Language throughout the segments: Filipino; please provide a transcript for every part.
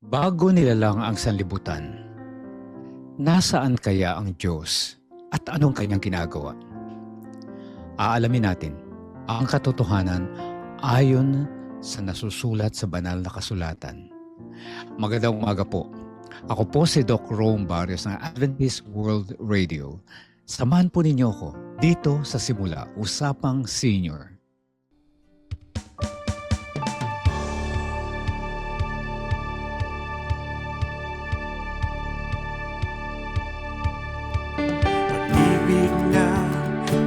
Bago nilalang ang sanlibutan, nasaan kaya ang Diyos at anong kanyang ginagawa? Aalamin natin ang katotohanan ayon sa nasusulat sa banal na kasulatan. Magandang umaga po. Ako po si Doc Rome Barrios ng Adventist World Radio. Samahan po ninyo ako dito sa Simula, Usapang Senior. Pag-ibig na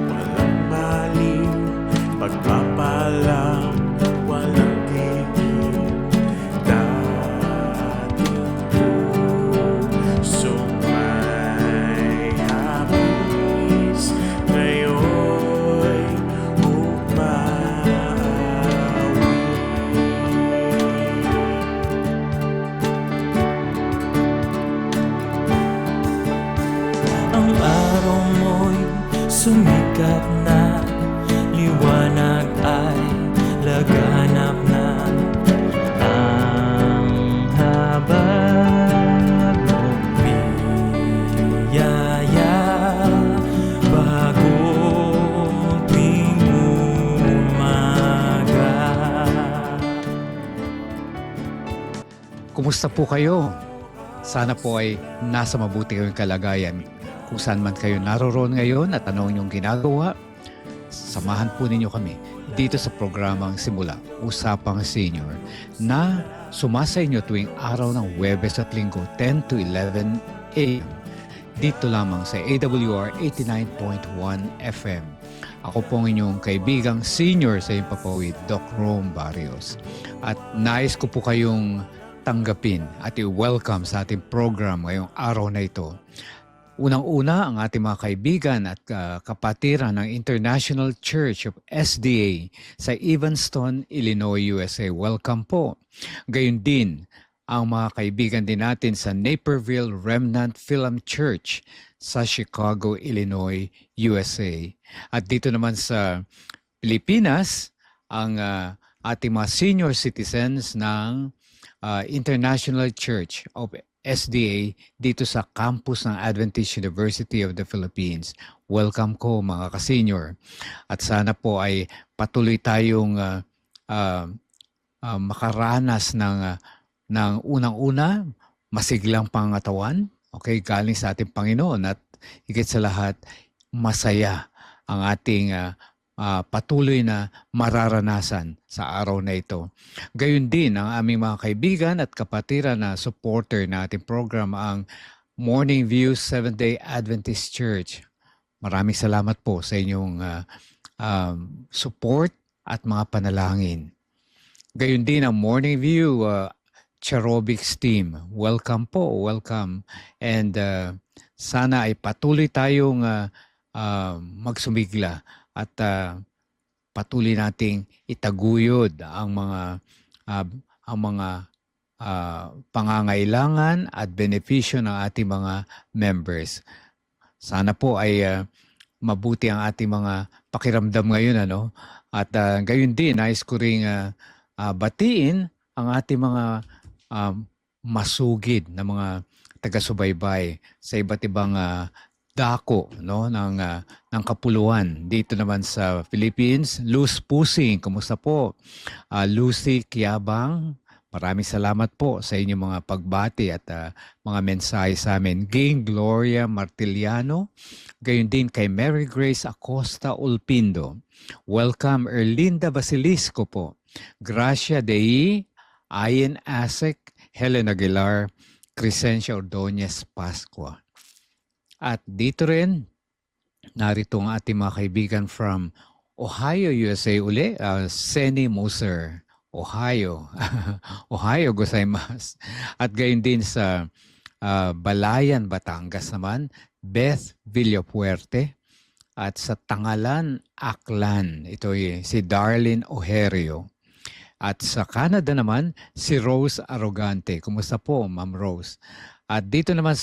walang maliw, pagpapalang walang tigil, dating pusong may hapis, ngayon'y umawi. Ang araw mo'y sumikat na, liwanag ay laganap na. Ang habag mong biyaya, bagong tuwing umaga. Kumusta po kayo? Sana po ay nasa mabuti kayong kalagayan. Kung saan man kayo naroroon ngayon at anong inyong ginagawa, samahan po ninyo kami dito sa programang Simula, Usapang Senior, na sumasa inyo tuwing araw ng Huwebes at Linggo, 10 to 11 a.m. Dito lamang sa AWR 89.1 FM. Ako po ang inyong kaibigang senior sa Impapawid, Doc Rome Barrios. At nais ko po kayong tanggapin at i-welcome sa ating program ngayong araw na ito. Unang-una, ang ating mga kaibigan at kapatiran ng International Church of SDA sa Evanston, Illinois, USA. Welcome po. Gayon din, ang mga kaibigan din natin sa Naperville Remnant Film Church sa Chicago, Illinois, USA. At dito naman sa Pilipinas, ang ating mga senior citizens ng International Church of SDA dito sa campus ng Adventist University of the Philippines. Welcome ko mga ka-senior. At sana po ay patuloy tayong makaranas ng unang-una, masiglang pangatawan, okay, galing sa ating Panginoon, at higit sa lahat, masaya ang ating patuloy na mararanasan sa araw na ito. Gayon din ang aming mga kaibigan at kapatiran na supporter na ating program, ang Morning View Seventh-day Adventist Church. Maraming salamat po sa inyong support at mga panalangin. Gayon din ang Morning View Cherobics team. Welcome po, welcome. And sana ay patuloy tayong magsumigla at patuloy nating itaguyod ang mga pangangailangan at benepisyo ng ating mga members. Sana po ay mabuti ang ating mga pakiramdam ngayon, ano? At gayon din, nais ko ring batiin ang ating mga masugid na mga taga-subaybay sa iba't ibang dako, no, ng kapuluan dito naman sa Philippines. Luz Pusing, kumusta po? Lucy Kiabang, maraming salamat po sa inyong mga pagbati at mga mensahe sa amin. Ging Gloria Martiliano, gayon din kay Mary Grace Acosta Ulpindo. Welcome Erlinda Basilisco po. Gracia Dei, Ayen Asek, Helen Aguilar, Crescencia Ordonez Pascua. At dito rin, narito ang ating mga kaibigan from Ohio, USA uli, Seni Moser, Ohio. Ohio gozaimasu. At gayon din sa Balayan, Batangas naman, Beth Villapuerte. At sa Tangalan, Aklan, ito si Darlene Ojerio. At sa Canada naman, si Rose Arrogante. Kumusta po, Ma'am Rose? At dito naman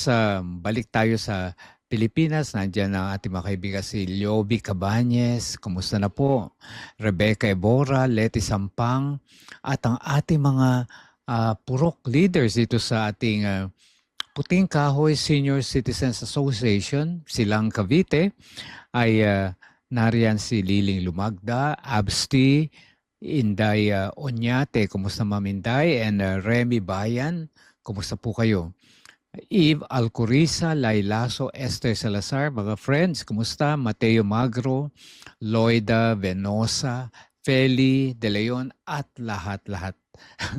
balik tayo sa Pilipinas, nandiyan ang ating mga kaibigan si Lioby Cabañez, kumusta na po? Rebecca Ebora, Leti Sampang, at ang ating mga purok leaders dito sa ating Puting Kahoy Senior Citizens Association, Silang Cavite, ay nariyan si Liling Lumagda, Absti, Inday Onyate, kumusta Ma'am Inday, and Remy Bayan, kumusta po kayo? Eve Alcoriza, Lailaso, Esther Salazar, mga friends, kumusta? Mateo Magro, Loida Venosa, Feli De Leon, at lahat-lahat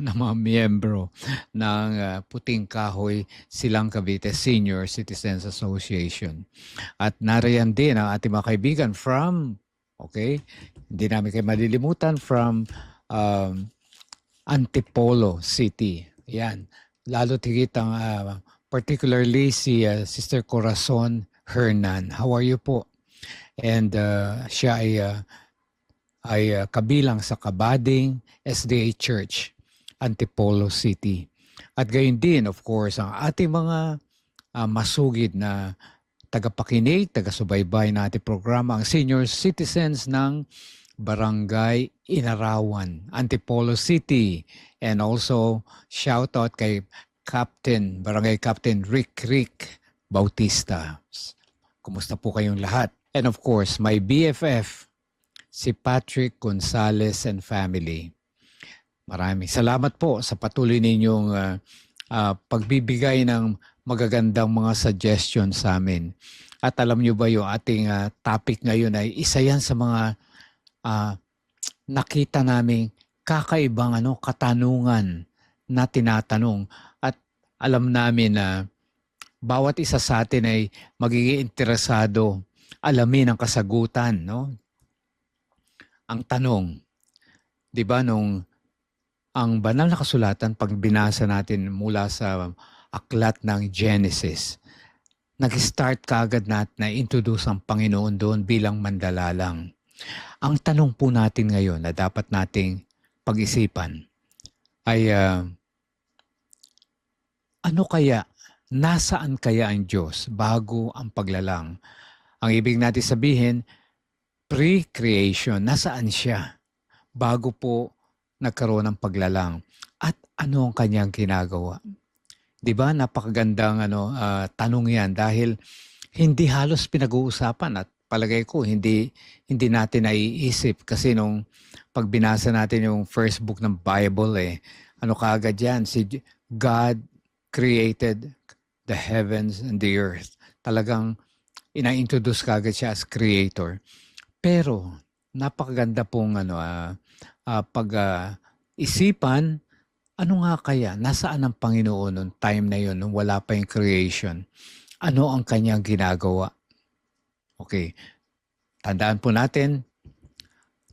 ng mga miyembro ng Puting Kahoy Silang Cavite Senior Citizens Association. At nariyan din ang ating mga kaibigan from, hindi namin kayo malilimutan, from Antipolo City. Yan. Lalo tigit ang particularly si Sister Corazon Hernan. How are you po? And siya ay kabilang sa Kabading SDA Church, Antipolo City. At gayon din, of course, ang ating mga masugid na tagapakinig, taga-subaybay na ating programa, ang senior citizens ng Barangay Inarawan, Antipolo City. And also, shout out kay Barangay Captain Rick Bautista. Kumusta po kayong lahat? And of course, my BFF, si Patrick Gonzales and family. Maraming salamat po sa patuloy ninyong pagbibigay ng magagandang mga suggestions sa amin. At alam nyo ba yung ating topic ngayon ay isa yan sa mga nakita naming kakaibang katanungan na tinatanong. At alam namin na bawat isa sa atin ay magiging interesado alamin ang kasagutan, no? Ang tanong, 'di ba, nung ang banal na kasulatan pag binasa natin mula sa aklat ng Genesis, nag-start kaagad natin na introduce ang Panginoon doon bilang mandalalang. Ang tanong po natin ngayon na dapat nating pag-isipan ay ano kaya, nasaan kaya ang Diyos bago ang paglalang? Ang ibig natin sabihin, pre-creation, nasaan siya bago po nagkaroon ng paglalang? At ano ang kanyang ginagawa? Di ba? Napakagandang tanong yan dahil hindi halos pinag-uusapan at palagay ko hindi natin naiisip kasi nung pag binasa natin yung first book ng Bible kaagad yan, si God created the heavens and the earth. Talagang ina-introduce kaagad siya as creator. Pero napakaganda pong pag-isipan, ano nga kaya, nasaan ang Panginoon noong time na yun, nung wala pa yung creation? Ano ang kanyang ginagawa? Okay, tandaan po natin,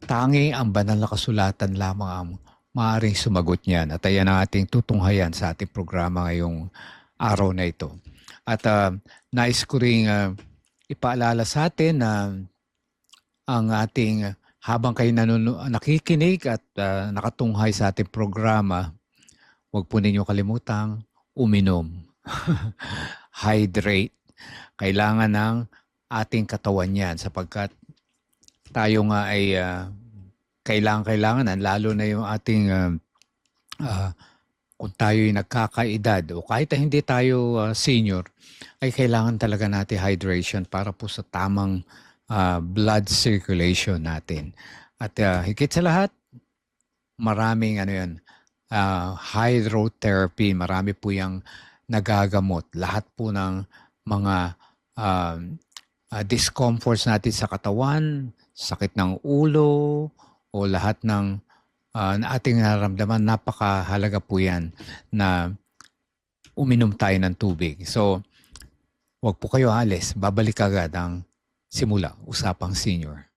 tanging ang banal na kasulatan lamang ang maaaring sumagot niyan. At ayan ang ating tutunghayan sa ating programa ngayong araw na ito. At nais ko rin ipaalala sa atin na ang ating, habang kayo nakikinig at nakatunghay sa ating programa, huwag po ninyo kalimutang uminom. Hydrate. Kailangan ng ating katawan yan sapagkat tayo nga ay kailangan, lalo na yung ating kung tayo'y nagkakaedad o kahit hindi tayo senior, ay kailangan talaga natin hydration para po sa tamang blood circulation natin. At higit sa lahat, maraming hydrotherapy, marami po yung nagagamot. Lahat po ng mga discomforts natin sa katawan, sakit ng ulo, o lahat ng ating nararamdaman, napakahalaga po yan na uminom tayo ng tubig. So, huwag po kayo alis. Babalik agad ang Simula, Usapang Senior.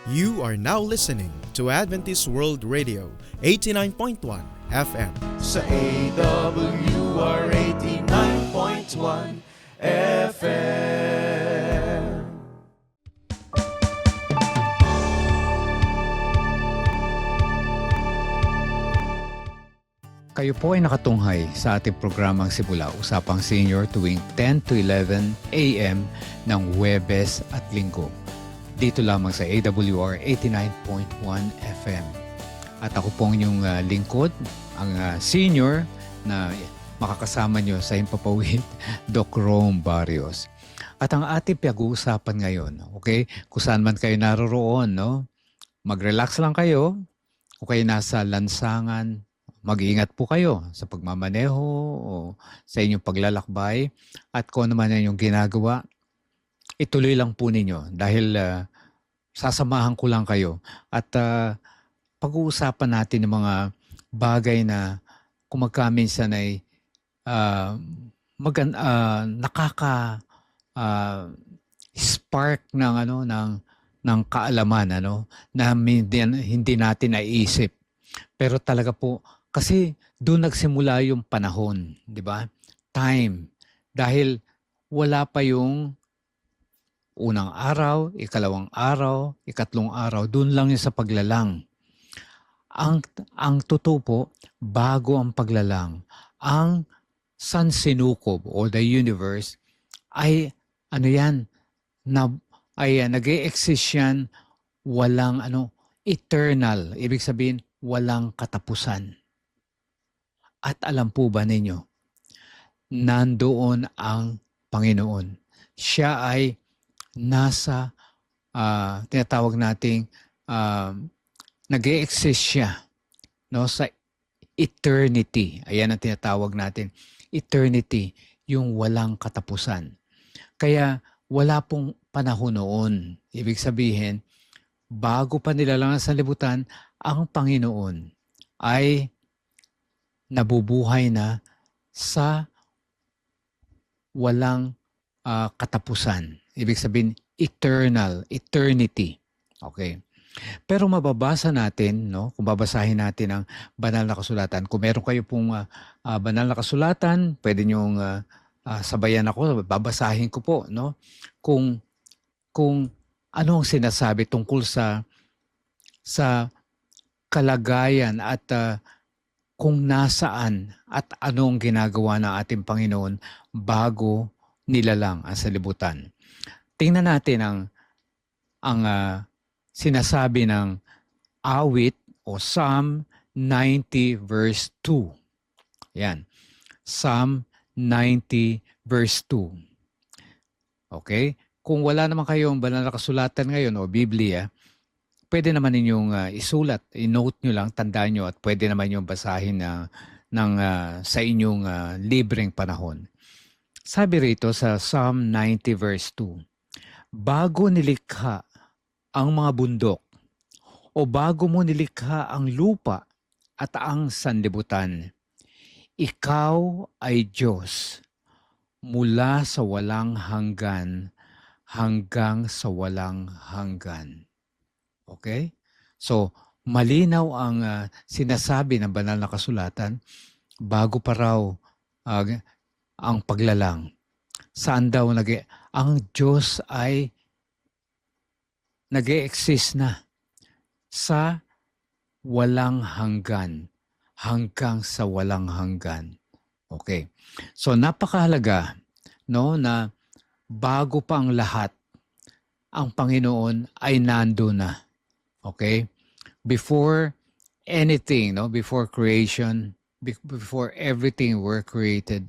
You are now listening to Adventist World Radio, 89.1 FM. Sa AWR 89.1 FM. Kayo po ay nakatunghay sa ating programang Simula, Usapang Senior tuwing 10 to 11 a.m. ng Huwebes at Linggo. dito lamang sa AWR 89.1 FM. At ako po ang inyong lingkod, ang senior na makakasama nyo sa Himpapawid, Doc Rome Barrios. At ang ating pag-uusapan ngayon, okay, kung saan man kayo naroroon, no? Mag-relax lang kayo. Kung kayo nasa lansangan, mag-iingat po kayo sa pagmamaneho o sa inyong paglalakbay. At kung ano man yung ginagawa, ituloy lang po ninyo dahil sasamahan ko lang kayo. At pag-uusapan natin ng mga bagay na kung magkaminsan ay nakaka spark ng ng kaalaman na hindi natin naisip. Pero talaga po kasi doon nagsimula yung panahon, 'di ba? Time. Dahil wala pa yung unang araw, ikalawang araw, ikatlong araw, doon lang yung sa paglalang. Ang totoo po, bago ang paglalang, ang sansinukob o the universe ay nag-e-exist yan, walang eternal, ibig sabihin walang katapusan. At alam po ba ninyo, nandoon ang Panginoon. Siya ay nasa tinatawag nating nag-e-exist siya sa eternity. Ayan ang tinatawag natin. Eternity, yung walang katapusan. Kaya wala pong panahon noon. Ibig sabihin, bago pa nilalang ang sanlibutan, ang Panginoon ay nabubuhay na sa walang katapusan. Ibig sabihin, eternity. Okay. Pero mababasa natin, kung babasahin natin ang banal na kasulatan, kung meron kayo pong banal na kasulatan, pwede niyong sabayan ako, babasahin ko po, kung ano ang sinasabi tungkol sa kalagayan at kung nasaan at anong ginagawa ng ating Panginoon bago nilalang ang sanlibutan. Tingnan natin ang sinasabi ng awit o Psalm 90 verse 2. Yan. Psalm 90 verse 2. Okay? Kung wala naman kayong banal na kasulatan ngayon o Biblia, pwede naman ninyong isulat, i-note nyo lang, tandaan nyo at pwede naman yung basahin sa inyong libreng panahon. Sabi rito sa Psalm 90 verse 2, bago nilikha ang mga bundok o bago mo nilikha ang lupa at ang sanlibutan, ikaw ay Diyos mula sa walang hanggan hanggang sa walang hanggan. Okay? So, malinaw ang sinasabi ng banal na kasulatan bago pa raw ang paglalang. Saan daw ang Diyos ay nag-e-exist na sa walang hanggan hanggang sa walang hanggan. Okay. So napakahalaga na bago pa ang lahat, ang Panginoon ay nando na. Okay? Before anything, before creation, before everything was created,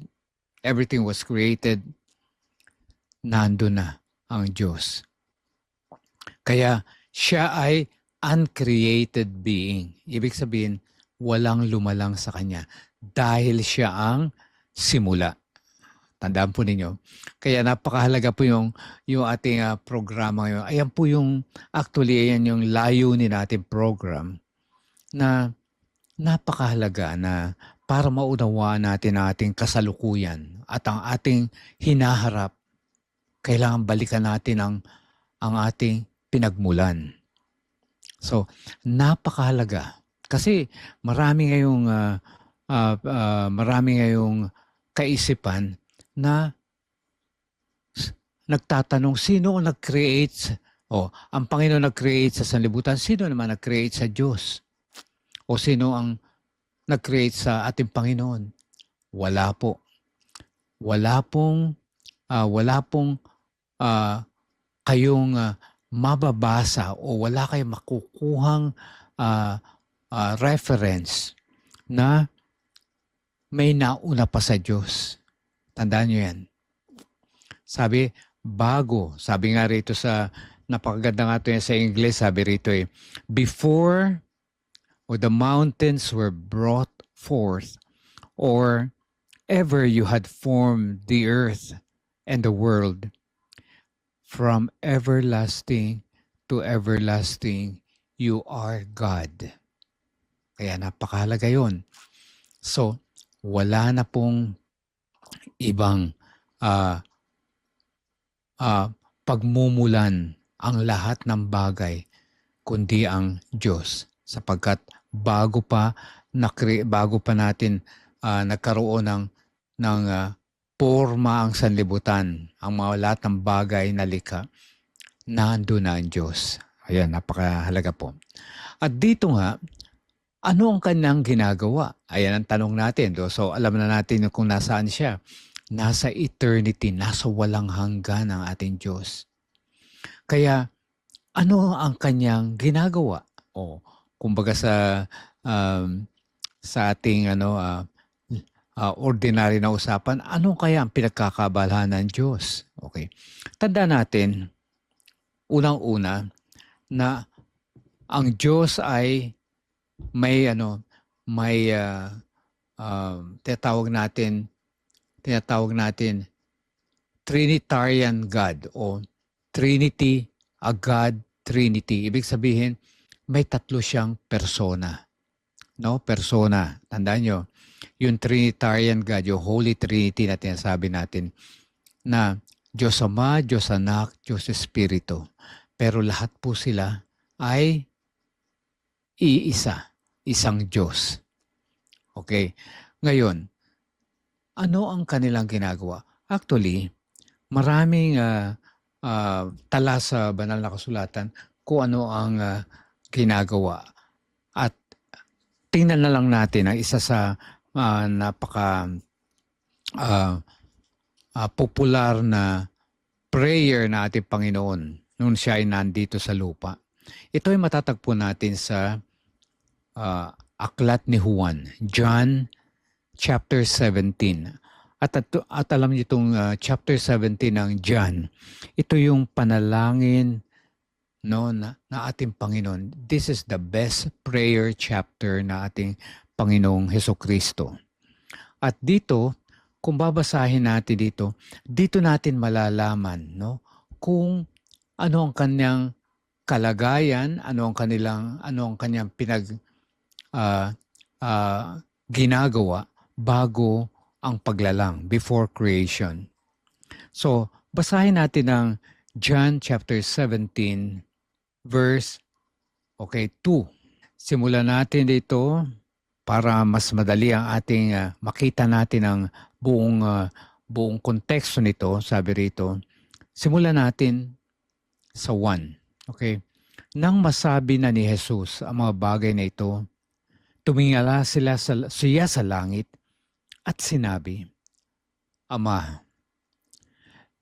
nando na ang Diyos. Kaya siya ay uncreated being. Ibig sabihin, walang lumalang sa kanya dahil siya ang simula. Tandaan po ninyo. Kaya napakahalaga po yung ating programa ngayon. Ayan po ayan yung layunin natin program na napakahalaga na para maunawaan natin ang ating kasalukuyan at ang ating hinaharap. Kailangan balikan natin ang ating pinagmulan. So, napakahalaga. Kasi marami ngayong kaisipan na nagtatanong sino ang nag-create. Ang Panginoon nag-create sa sanlibutan. Sino naman nag-create sa Diyos? O sino ang nag-create sa ating Panginoon? Wala po. Wala pong kayong mababasa o wala kayong makukuhang reference na may nauna pa sa Diyos. Tandaan nyo yan. Sabi nga rito sa, napakaganda nga ito yan sa English, sabi rito before the mountains were brought forth, or ever you had formed the earth and the world, from everlasting to everlasting, you are God. Kaya napakahalaga yun. So, wala na pong ibang pagmumulan ang lahat ng bagay kundi ang Diyos, sapagkat bago pa natin nagkaroon ng porma ang sanlibutan, ang mga lahat ng bagay na likha, nandun na ang Diyos. Ayan, napakahalaga po. At dito nga, ano ang kanyang ginagawa? Ayan ang tanong natin. So, alam na natin kung nasaan siya. Nasa eternity, nasa walang hanggan ang ating Diyos. Kaya, ano ang kanyang ginagawa? O, kumbaga sa ating ordinary na usapan, ano kaya ang pinagkakabalahan ng Diyos? Okay. Tanda natin, unang-una, na ang Diyos ay may tinatawag natin Trinitarian God o Trinity, a God Trinity. Ibig sabihin, may tatlo siyang persona. No? Persona. Tandaan nyo, yung Trinitarian God, yung Holy Trinity na tinasabi natin, na Diyos Ama, Diyos Anak, Diyos Espiritu. Pero lahat po sila ay iisa, isang Diyos. Okay. Ngayon, ano ang kanilang ginagawa? Actually, maraming tala sa banal na kasulatan kung ano ang ginagawa. At tingnan na lang natin ang isa sa popular na prayer na ating Panginoon nung siya ay nandito sa lupa. Ito ay matatagpo natin sa Aklat ni Juan, John chapter 17. At alam niyo itong chapter 17 ng John, ito yung panalangin na ating Panginoon. This is the best prayer chapter na ating Panginoong Hesukristo. At dito, kung babasahin natin dito natin malalaman kung ano ang kanyang kalagayan, ano ang kanyang ginagawa bago ang paglalang, before creation. So, basahin natin ang John chapter 17 verse 2. Simulan natin dito para mas madali ang ating makita natin ang buong konteksto nito. Sabi rito, simulan natin sa 1. Okay. Nang masabi na ni Jesus ang mga bagay na ito, tumingala siya sa langit at sinabi, Ama,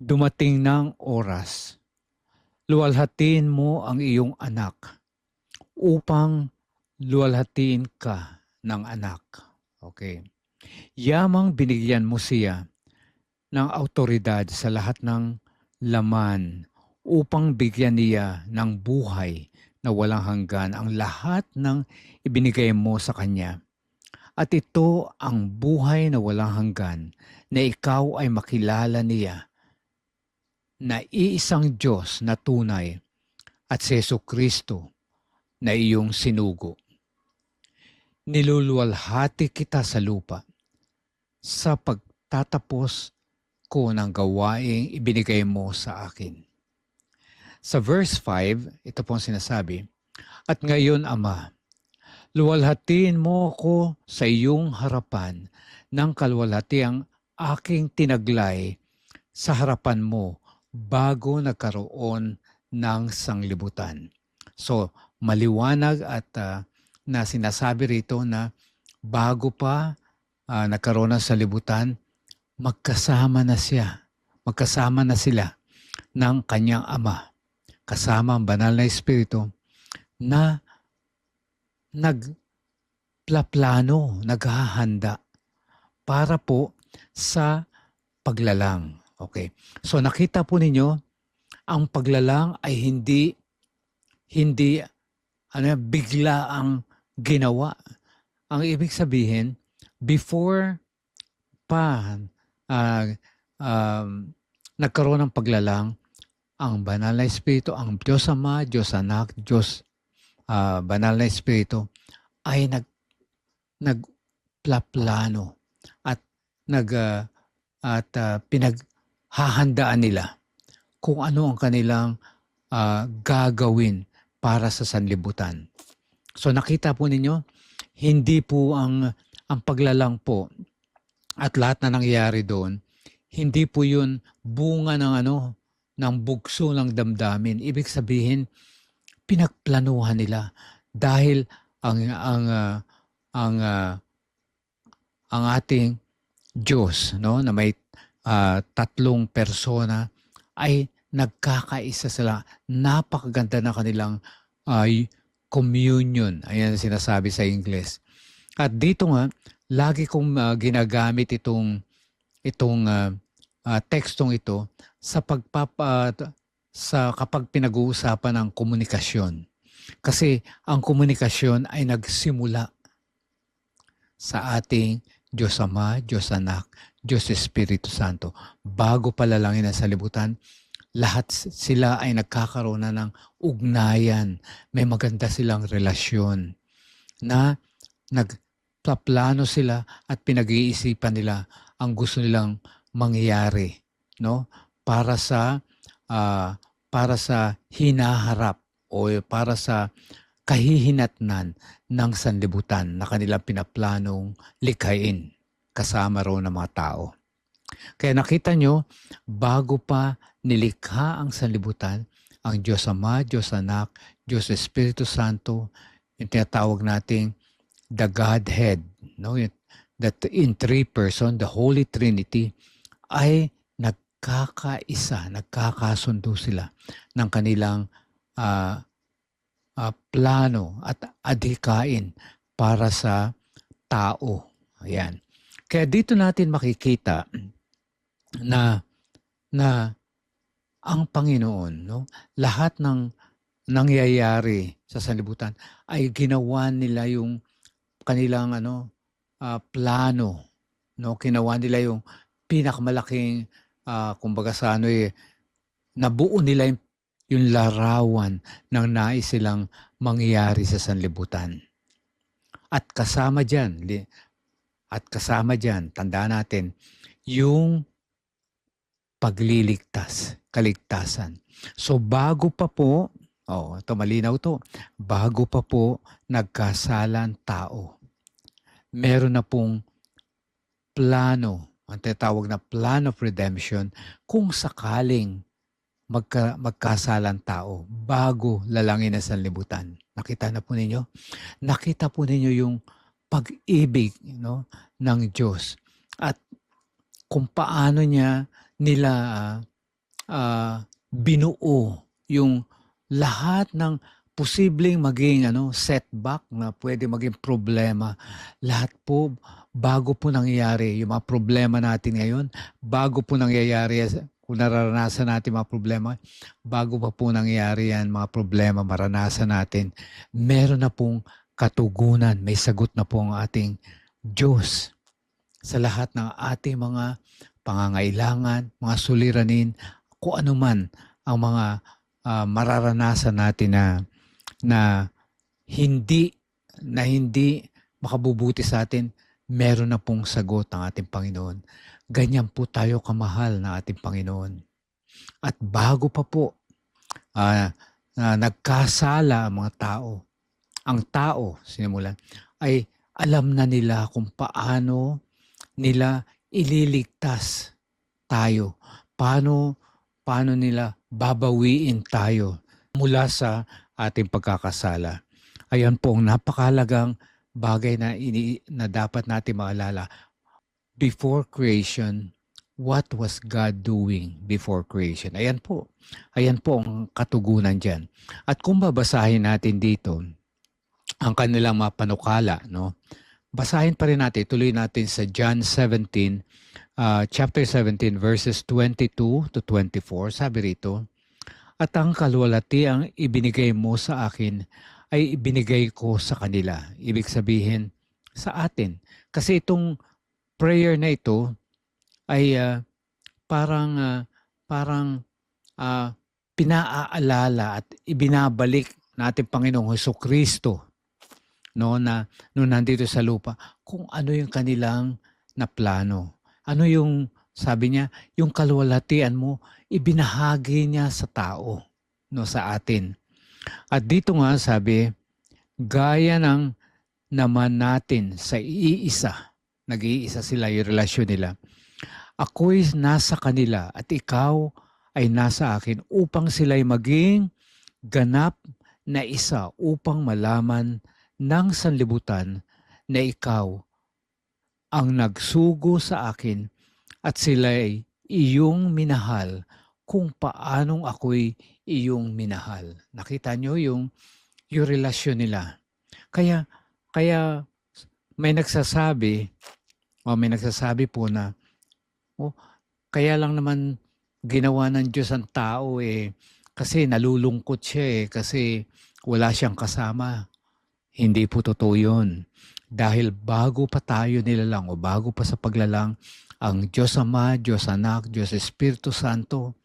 dumating ng oras. Luwalhatiin mo ang iyong anak upang luwalhatiin ka ng anak. Okay. Yamang binigyan mo siya ng autoridad sa lahat ng laman upang bigyan niya ng buhay na walang hanggan ang lahat ng ibinigay mo sa kanya. At ito ang buhay na walang hanggan, na ikaw ay makilala niya, na iisang Diyos na tunay, at si Jesucristo na iyong sinugo. Niluluwalhati kita sa lupa sa pagtatapos ko ng gawaing ibinigay mo sa akin. Sa verse 5, ito pong sinasabi, At ngayon, Ama, luwalhatiin mo ko sa iyong harapan ng kaluwalhatiang aking tinaglay sa harapan mo bago nagkaroon ng sanglibutan. So, maliwanag at na sinasabi rito na bago pa nagkaroon ng sanlibutan, magkasama na sila ng kanyang Ama. kasama ang banal na Espiritu na nagplaplano, naghahanda para po sa paglalang. Okay. So nakita po ninyo, ang paglalang ay hindi bigla ang ginawa. Ang ibig sabihin, before pa nagkaroon ng paglalang, ang banal na Espiritu, ang Diyos Ama, Diyos Anak, Diyos banal na Espiritu ay nagplaplano at pinaghahandaan nila kung ano ang kanilang gagawin para sa sanlibutan. So nakita po ninyo, hindi po ang paglalang po at lahat na nangyayari doon, hindi po yun bunga ng bugso ng damdamin. Ibig sabihin, pinagplanuhan nila dahil ang ating Diyos, no, na may tatlong persona ay nagkakaisa sila. Napakaganda na kanilang communion. Ayan ang sinasabi sa Ingles. At dito nga, lagi kong ginagamit itong tekstong ito sa kapag pinag-uusapan ng komunikasyon. Kasi ang komunikasyon ay nagsimula sa ating Diyos Ama, Diyos Anak, Diyos Espiritu Santo. Bago palalangin ang salibutan, lahat sila ay nagkakaroon na ng ugnayan. May maganda silang relasyon na nagplaplano sila at pinag-iisipan nila ang gusto nilang mangyayari, no? Para sa hinaharap o para sa kahihinatnan ng sanlibutan na kanilang pinaplanong likhain kasama raw ng mga tao. Kaya nakita nyo, bago pa nilikha ang sanlibutan, ang Diyos Ama, Diyos Anak, Diyos Espiritu Santo, yung tinatawag nating the Godhead, no? That in three person, the Holy Trinity, ay nagkakasundo sila ng kanilang plano at adhikain para sa tao. Ayan. Kaya dito natin makikita na ang Panginoon, no, lahat ng nangyayari sa sanlibutan ay ginawa nila yung kanilang plano, no, ginawa nila yung pinakamalaking kumbaga sa nabuo nila yung larawan ng nais silang mangyari sa sanlibutan. At kasama diyan, tandaan natin, yung pagliligtas, kaligtasan. So bago pa po, ito malinaw to, bago pa po nagkasala ang tao, meron na pong plano, ang tinatawag na plan of redemption, kung sakaling magkasala ang tao bago lalangin ang sanlibutan. Nakita na po ninyo? Nakita po ninyo yung pag-ibig, no, ng Diyos at kung paano nila binuo yung lahat ng posibleng maging setback na pwede maging problema. Lahat po bago po nangyayari yung mga problema natin ngayon, bago po nangyayari kung nararanasan natin mga problema, bago pa po nangyayari yan mga problema maranasan natin, meron na pong katugunan, may sagot na po ang ating Diyos sa lahat ng ating mga pangangailangan, mga suliranin, kung ano man ang mga mararanasan natin na hindi makabubuti sa atin, meron na pong sagot ang ating Panginoon. Ganyan po tayo kamahal na ating Panginoon. At bago pa po nagkasala ang mga tao, ang tao, sinimulan, ay alam na nila kung paano nila ililigtas tayo. Paano nila babawiin tayo mula sa ating pagkakasala. Ayan po ang napakahalagang bagay na dapat natin maalala. Before creation, what was God doing before creation? Ayan po. Ayan po ang katugunan dyan. At kung babasahin natin dito, ang kanilang mga panukala, no? Basahin pa rin natin, tuloy natin sa John 17, chapter 17, verses 22 to 24. Sabi rito, at ang kalwalati ang ibinigay mo sa akin ay ibinigay ko sa kanila. Ibig sabihin, sa atin. Kasi itong prayer na ito ay parang pinaaalala at ibinabalik natin Panginoong Hesukristo, no, na nung nandito sa lupa, kung ano yung kanilang na plano. Ano yung, sabi niya, yung kalwalatian mo, ibinahagi niya sa tao, no, sa atin. At dito nga sabi, gaya ng naman natin sa iisa, nag-iisa sila, yung relasyon nila. Ako'y nasa kanila at ikaw ay nasa akin upang sila'y maging ganap na isa upang malaman ng sanlibutan na ikaw ang nagsugo sa akin at sila'y iyong minahal kung paanong ako'y iyong minahal. Nakita nyo yung relasyon nila. Kaya may nagsasabi po na, kaya lang naman ginawa ng Diyos ang tao kasi nalulungkot siya kasi wala siyang kasama. Hindi po totoo yun. Dahil bago pa tayo nilalang o bago pa sa paglalang, ang Diyos Ama, Diyos Anak, Diyos Espiritu Santo,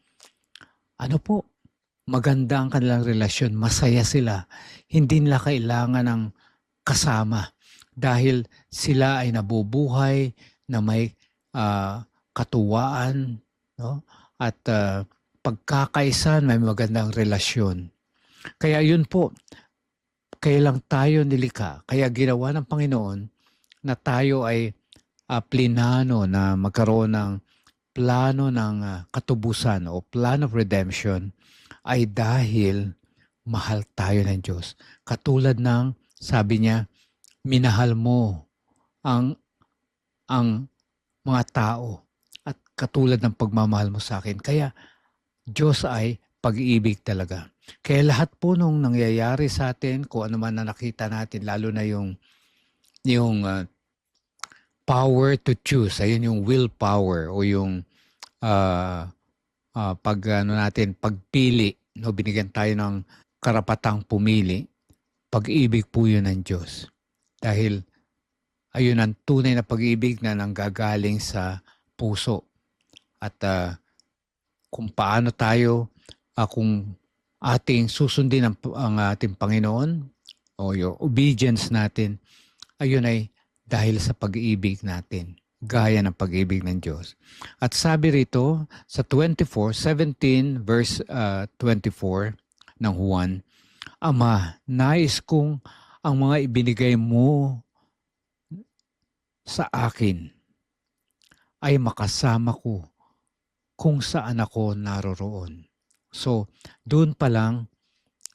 maganda ang kanilang relasyon, masaya sila. Hindi nila kailangan ng kasama dahil sila ay nabubuhay na may katuwaan, no? At pagkakaisan, may magandang relasyon. Kaya yun po, kaya lang tayo nilikha, kaya ginawa ng Panginoon na tayo ay plinano na magkaroon ng plano ng katubusan o plan of redemption ay dahil mahal tayo ng Diyos. Katulad ng, sabi niya, minahal mo ang mga tao at katulad ng pagmamahal mo sa akin. Kaya Diyos ay pag-ibig talaga. Kaya lahat po nung nangyayari sa atin, kung ano man na nakita natin, lalo na yung power to choose, ayun yung willpower o yung pagpili, no, binigyan tayo ng karapatang pumili, pag-ibig po yun ng Diyos. Dahil ayun ang tunay na pag-ibig na nanggagaling sa puso. At kung paano tayo, kung ating susundin ang ating Panginoon o yung obedience natin, ayun ay dahil sa pag-ibig natin, gaya ng pag-ibig ng Diyos. At sabi rito sa 17 verse 24 ng Juan, Ama, nais kong ang mga ibinigay mo sa akin ay makasama ko kung saan ako naroroon. So, doon pa lang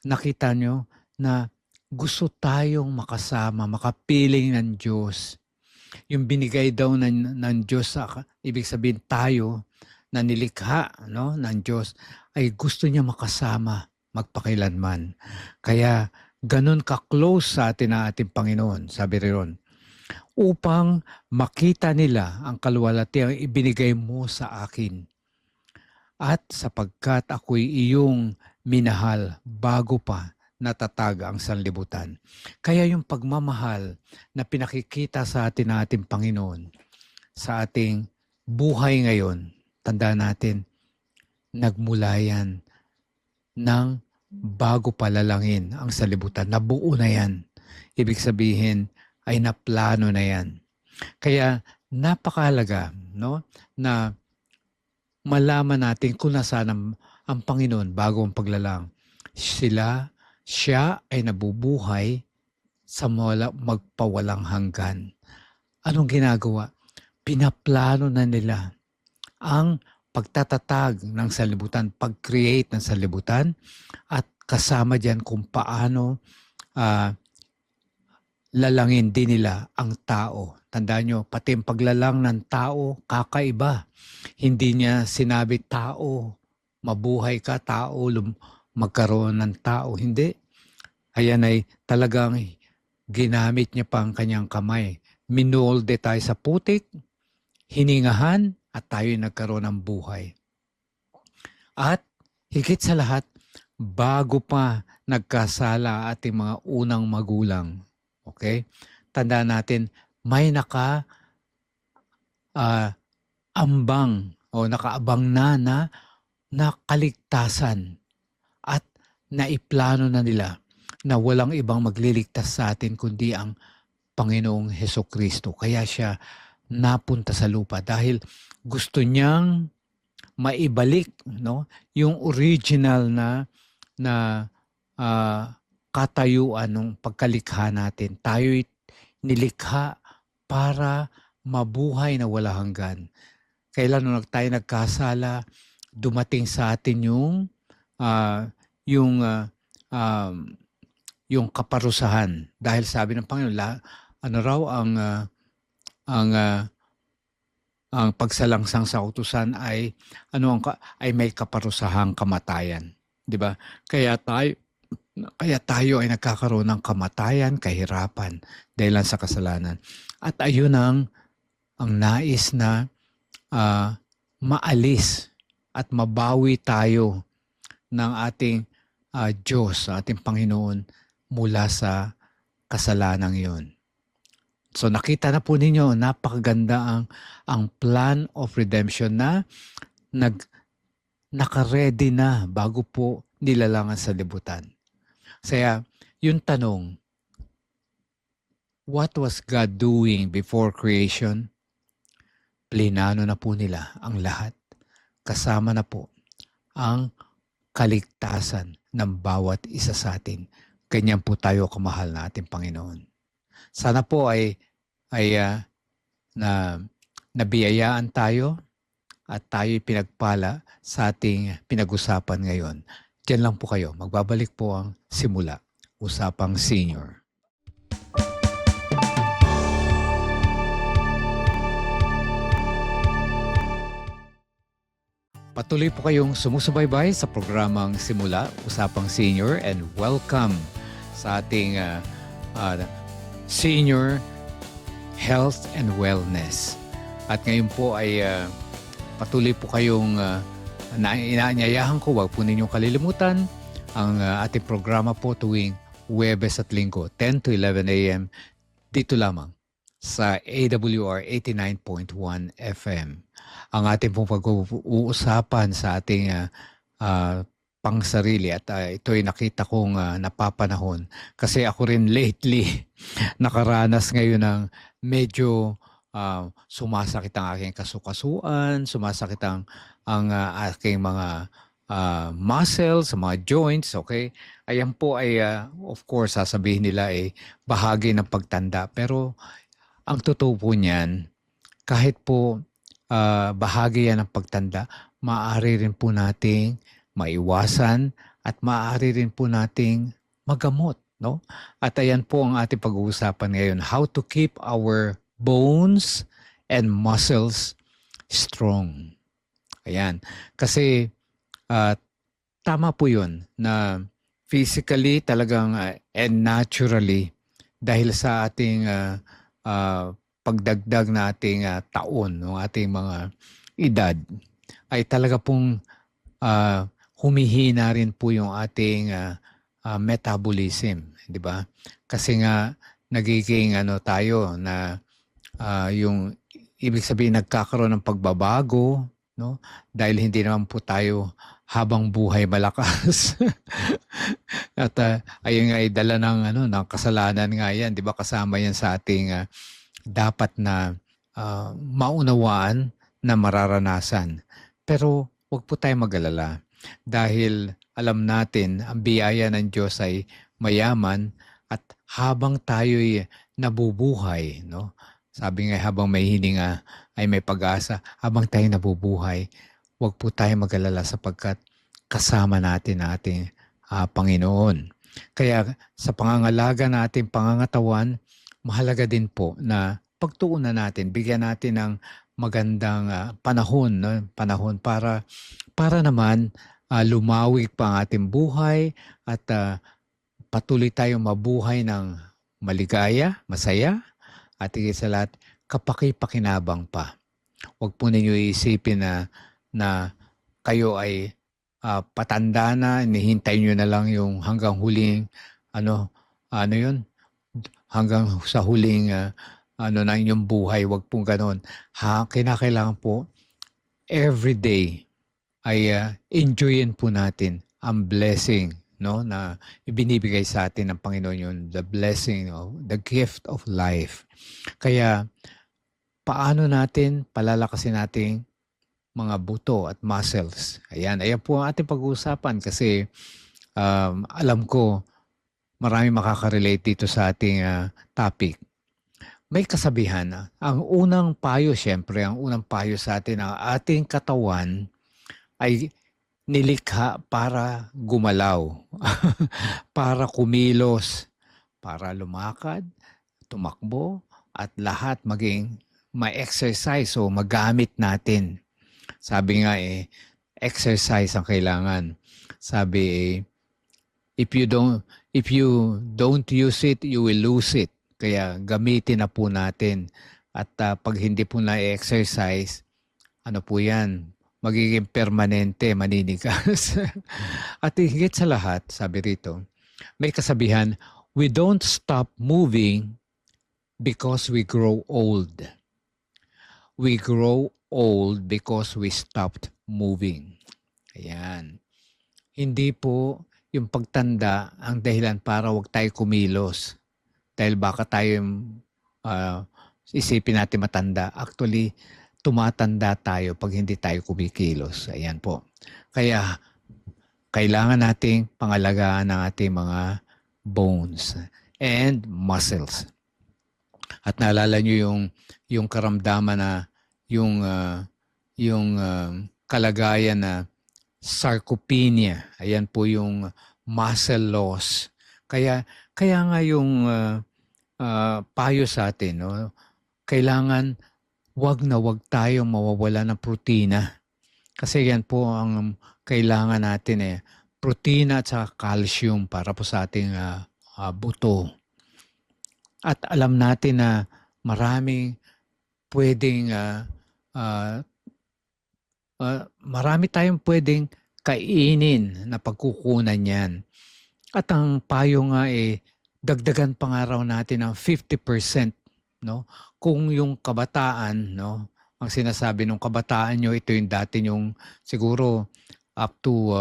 nakita nyo na gusto tayong makasama, makapiling ng Diyos. Yung binigay daw ng Diyos, ibig sabihin tayo na nilikha, no, ng Diyos, ay gusto niya makasama magpakailanman. Kaya ganun ka-close sa atin ang ating Panginoon, sabi rin, upang makita nila ang kalwalatiang ibinigay mo sa akin. At sapagkat ako'y iyong minahal bago pa natatag ang sanlibutan. Kaya yung pagmamahal na pinakikita sa atin ng ating Panginoon, sa ating buhay ngayon, tandaan natin, nagmula yan ng bago palalangin ang sanlibutan. Nabuo na yan. Ibig sabihin ay naplano na yan. Kaya napakahalaga, no, na malaman natin kung nasaan ang Panginoon bago ang paglalang. Siya ay nabubuhay sa magpawalang hanggan. Anong ginagawa? Pinaplano na nila ang pagtatatag ng sanlibutan, pag-create ng sanlibutan, at kasama dyan kung paano lalangin din nila ang tao. Tandaan nyo, pati ang paglalang ng tao, kakaiba. Hindi niya sinabi tao, mabuhay ka, tao, magkaroon ng tao. Hindi. Ayan ay talagang ginamit niya pa ang kanyang kamay. Minolde tayo sa putik, hiningahan, at tayo nagkaroon ng buhay. At higit sa lahat, bago pa nagkasala ating mga unang magulang. Okay? Tandaan natin, may ambang o nakaabang na kaligtasan at naiplano na nila na walang ibang magliligtas sa atin kundi ang Panginoong Hesukristo. Kaya siya napunta sa lupa dahil gusto niyang maibalik, no, yung original na katayuan ng pagkalikha natin. Tayo'y nilikha para mabuhay na wala hanggan. Kailan nung tayo nagkasala, dumating sa atin yung kaparusahan. Dahil sabi ng Panginoon, ano raw ang pagsalangsang sa utusan ay ay may kaparusahang kamatayan, 'di ba? Kaya tayo ay nagkakaroon ng kamatayan, kahirapan dahil lang sa kasalanan. At ayun ang nais na maalis at mabawi tayo ng ating Diyos, ating Panginoon mula sa kasalanang 'yon. So nakita na po ninyo, napakaganda ang plan of redemption na naka-ready na bago po nilalangan sa libutan. Kaya yung tanong, what was God doing before creation? Plinano na po nila ang lahat. Kasama na po ang kaligtasan ng bawat isa sa atin. Ganyan po tayo kamahal na ating Panginoon. Sana po ay nabiyayaan tayo at tayo'y pinagpala sa ating pinag-usapan ngayon. Diyan lang po kayo. Magbabalik po ang simula. Usapang Senior. Patuloy po kayong sumusubaybay sa programang Simula, Usapang Senior, and welcome sa ating Senior Health and Wellness. At ngayon po ay patuloy po kayong inaanyayahan ko, huwag po ninyong kalilimutan ang ating programa po tuwing Huwebes at Linggo, 10 to 11 a.m. dito lamang sa AWR 89.1 FM. Ang ating pong pag-uusapan sa ating pangsarili at ito'y nakita kong napapanahon kasi ako rin lately nakaranas ngayon ng medyo sumasakit ang aking kasukasuan, sumasakit ang aking mga muscles, mga joints, okay? Ayan po ay of course sasabihin nila ay bahagi ng pagtanda, pero ang totoo po niyan, kahit po bahagi yan ng pagtanda, maaari rin po nating maiwasan at maaari rin po nating magamot, no? At ayan po ang ating pag-uusapan ngayon, how to keep our bones and muscles strong. Ayan. Kasi tama po yun na physically talagang and naturally dahil sa ating pagdagdag na ating taon, ng ating mga edad, ay talaga pong humihina rin po yung ating metabolism, di ba? Kasi nga nagiging tayo na yung ibig sabihin nagkakaroon ng pagbabago, no? Dahil hindi naman po tayo habang buhay malakas. At ayun nga ay dala ng ng kasalanan nga yan, di ba? Kasama yan sa ating dapat na maunawaan na mararanasan. Pero huwag po tayo mag-alala dahil alam natin ang biyaya ng Diyos ay mayaman at habang tayo'y nabubuhay, no? Sabi nga habang may hininga ay may pag-asa, habang tayo nabubuhay, huwag po tayo mag-alala sapagkat kasama natin ang ating Panginoon. Kaya sa pangangalaga natin pangangatawan, mahalaga din po na pagtuunan natin, bigyan natin ng magandang panahon, no? Panahon para naman lumawig pa ang ating buhay at patuloy tayong mabuhay ng maligaya, masaya, at higit sa lahat, kapaki-pakinabang pa. Huwag po ninyo iisipin na kayo ay patanda na, hinihintay nyo na lang yung hanggang huling, ano yun, hanggang sa huling na inyong buhay. Huwag pong ganon. Kinakailangan po, everyday ay enjoyin po natin ang blessing, no, na ibinibigay sa atin ng Panginoon, yun, the blessing of the gift of life. Kaya paano natin palalakasin nating mga buto at muscles? Ayan po ang ating pag-uusapan kasi alam ko marami makaka-relate dito sa ating topic. May kasabihan, ang unang payo sa atin, ang ating katawan ay nilikha para gumalaw, para kumilos, para lumakad, tumakbo, at lahat maging ma-exercise o magamit natin. Sabi nga exercise ang kailangan. Sabi if you don't use it, you will lose it. Kaya gamitin na po natin. At pag hindi po na-exercise, ano po yan? Magiging permanente, maninigas. At higit sa lahat, sabi rito, may kasabihan, we don't stop moving because we grow old. We grow old because we stopped moving. Ayan. Hindi po yung pagtanda ang dahilan para wag tayo kumilos. Dahil baka tayo isipin natin matanda. Actually, tumatanda tayo pag hindi tayo kumikilos. Ayan po. Kaya, kailangan nating pangalagaan ang ating mga bones and muscles. At naalala nyo yung karamdaman na yung kalagayan na sarcopenia. Ayan po yung muscle loss. Kaya nga yung payo sa atin, no? Kailangan wag tayong mawawala ng protina. Kasi yan po ang kailangan natin protina at saka calcium para po sa ating buto. At alam natin na maraming pwedeng marami tayong pwedeng kainin na pagkukunan yan. At ang payo nga dagdagan pa nga raw natin ng 50%, no? Kung yung kabataan, no, ang sinasabi ng kabataan nyo, ito yung dati yung siguro up to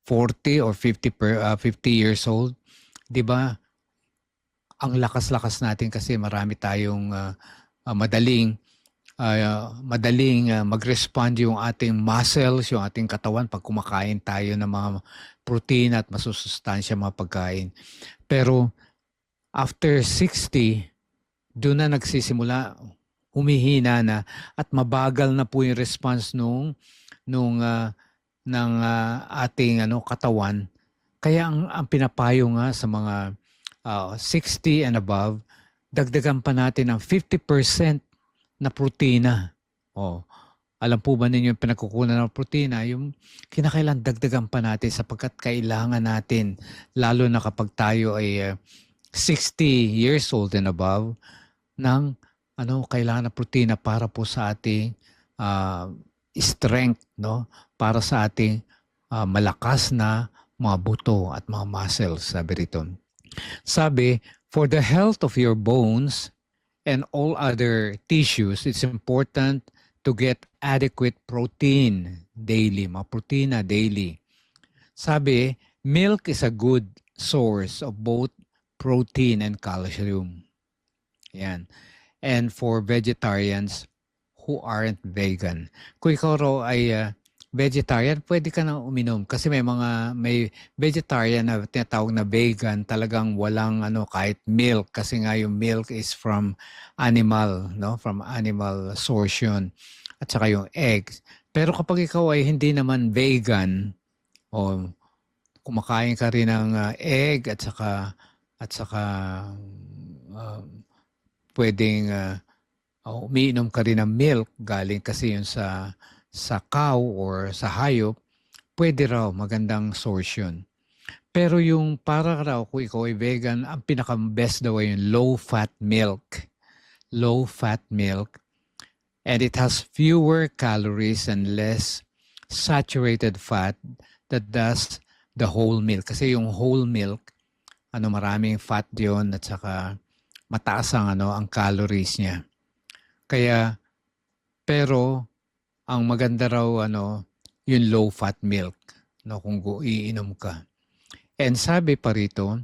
40 or 50 years old, 'di ba? Ang lakas-lakas natin kasi marami tayong madaling mag-respond yung ating muscles, yung ating katawan pag kumakain tayo ng mga protein at masusustansya mga pagkain. Pero after 60, doon na nagsisimula, humihina na at mabagal na po yung response ng ating katawan. Kaya ang pinapayo nga sa mga 60 and above, dagdagan pa natin ng 50% na protina. Alam po ba ninyo yung pinagkukunan ng protina? Yung kinakailangan dagdagan pa natin sapagkat kailangan natin, lalo na kapag tayo ay 60 years old and above, ng kailangan ng protina para po sa ating strength, no? Para sa ating malakas na mga buto at mga muscles, sabi rito. Sabi, for the health of your bones and all other tissues, it's important to get adequate protein daily, mga protina daily. Sabi, milk is a good source of both protein and calcium. Yan. And for vegetarians who aren't vegan. Kung ikaw raw ay vegetarian, pwede ka na uminom. Kasi may vegetarian na tinatawag na vegan, talagang walang kahit milk. Kasi nga yung milk is from animal, no? From animal source yun. At saka yung eggs. Pero kapag ikaw ay hindi naman vegan, o kumakain ka rin ng egg at saka at saka pwedeng umiinom ka rin ng milk galing kasi yun sa cow or sa hayop, pwede raw, magandang source yun. Pero yung para raw kung ikaw ay vegan, ang pinaka-best daw ay yung low-fat milk. Low-fat milk. And it has fewer calories and less saturated fat that does the whole milk. Kasi yung whole milk, maraming fat yun at saka mataas ang calories niya. Kaya, pero ang maganda raw yung low-fat milk, kung iinom ka. And sabi pa rito,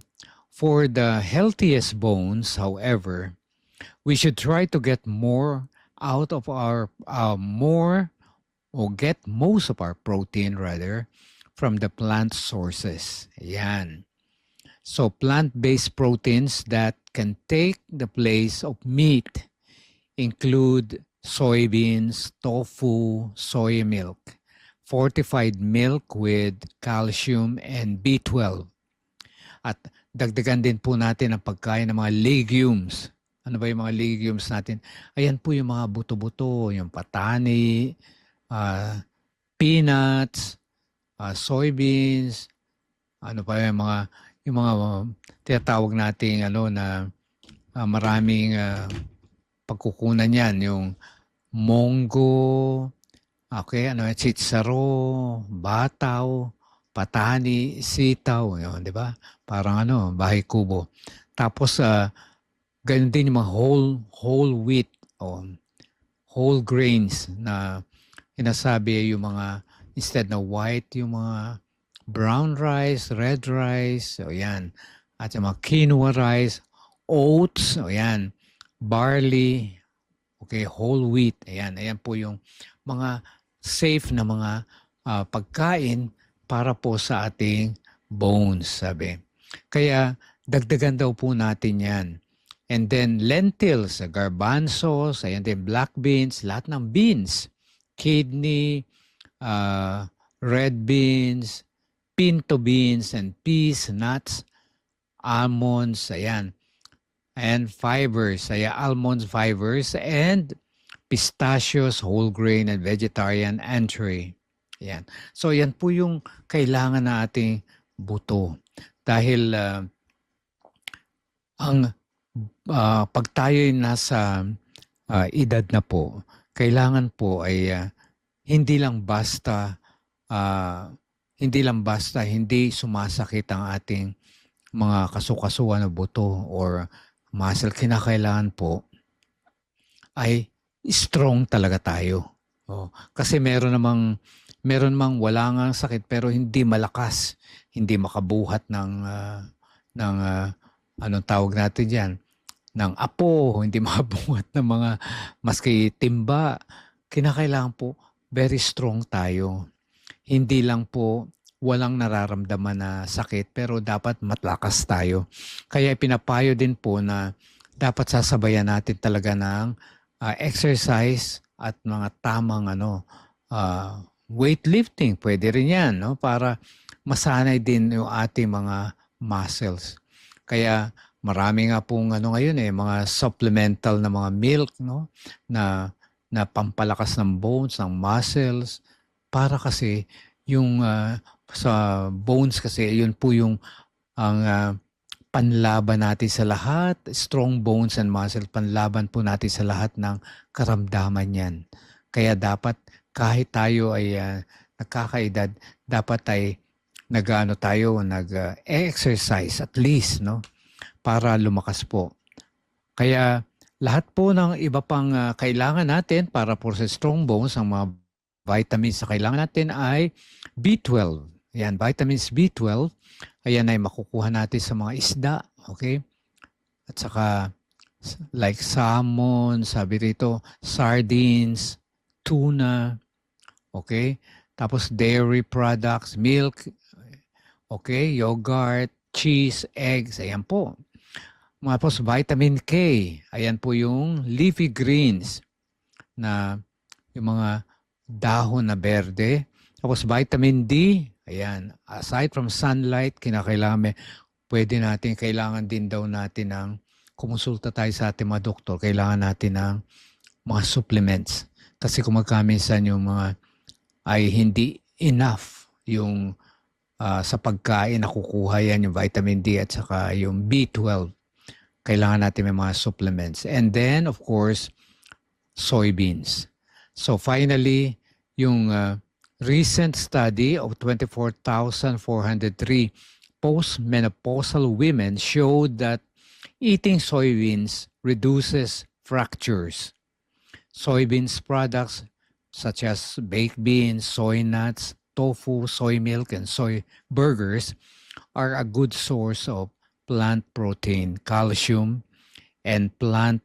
for the healthiest bones, however, we should try to get more out of our get most of our protein rather from the plant sources. Ayan. So plant-based proteins that can take the place of meat include soybeans, tofu, soy milk, fortified milk with calcium and B12. At dagdagan din po natin ang pagkain ng mga legumes. Ano ba yung mga legumes natin? Ayan po yung mga buto-buto, yung patani, peanuts, soybeans, ano pa yung mga tinatawag nating na maraming pagkukunan yan, yung monggo, okay, chitsaro, bataw, patani, sitaw, yun, di ba? Parang bahay kubo. Tapos, ganun din yung mga whole wheat o whole grains na sinasabi yung mga, instead na white, yung mga brown rice, red rice, o yan. At yung mga quinoa rice, oats, o yan. Barley, okay, whole wheat, ayan. Ayan po yung mga safe na mga pagkain para po sa ating bones, sabi. Kaya dagdagan daw po natin yan. And then lentils, garbanzos, ayan din, black beans, lahat ng beans, kidney, red beans, pinto beans, and peas, nuts, almonds, ayan. And fibers, almonds, fibers, and pistachios, whole grain, and vegetarian entree. Yan. So yan po yung kailangan na ating buto. Dahil pag tayo'y nasa edad na po, kailangan po ay hindi lang basta hindi sumasakit ang ating mga kasukasuan na buto or muscle. Kinakailangan po ay strong talaga tayo. Kasi meron namang wala ngang sakit pero hindi malakas, hindi makabuhat ng anong tawag natin diyan, ng apo, hindi makabuhat ng mga maski timba. Kinakailangan po very strong tayo. Hindi lang po walang nararamdaman na sakit pero dapat matlakas tayo. Kaya pinapayo din po na dapat sasabayan natin talaga ng exercise at mga tamang weightlifting, pwede rin yan, para masanay din yung ating mga muscles. Kaya marami nga pong ngayon mga supplemental na mga milk, na pampalakas ng bones, ng muscles, para kasi yung sa bones kasi yun po yung ang panlaban natin sa lahat, strong bones and muscle, panlaban po natin sa lahat ng karamdaman yan. Kaya dapat kahit tayo ay nagkakaedad, dapat ay nag-exercise at least, para lumakas po. Kaya lahat po ng iba pang kailangan natin para po sa strong bones, ang mga vitamins na kailangan natin ay B12. Ayan, vitamins B12. Ayan ay makukuha natin sa mga isda, okay? At saka like salmon, sabi rito, sardines, tuna, okay? Tapos dairy products, milk, okay? Yogurt, cheese, eggs, ayan po. Tapos vitamin K, ayan po yung leafy greens na yung mga dahon na berde. Tapos vitamin D, ayan, aside from sunlight, kinakailangan may pwede natin, kailangan din daw natin ng kumonsulta tayo sa ating mga doktor, kailangan natin ng mga supplements. Kasi kung magkaminsan yung mga ay hindi enough yung sa pagkain nakukuha yan, yung vitamin D at saka yung B12. Kailangan natin may mga supplements. And then, of course, soybeans. So finally, yung recent study of 24,403 postmenopausal women showed that eating soybeans reduces fractures. Soybeans products such as baked beans, soy nuts, tofu, soy milk, and soy burgers are a good source of plant protein, calcium, and plant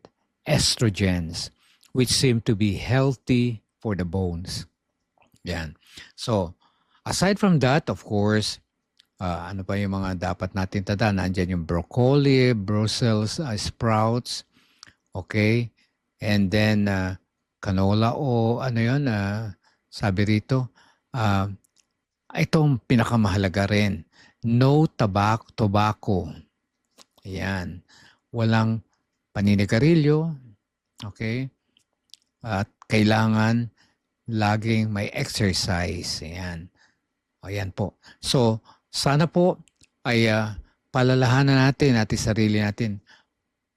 estrogens, which seem to be healthy for the bones. Yan. So, aside from that, of course, ano pa yung mga dapat natin tandaan? Nandiyan yung broccoli, Brussels sprouts, okay? And then, canola o ano yun, sabi rito, itong pinakamahalaga rin, no tobacco. Ayan. Walang paninigarilyo, okay? At kailangan laging may exercise. Ayan. Ayan po. So, sana po ay palalahanan natin sarili natin.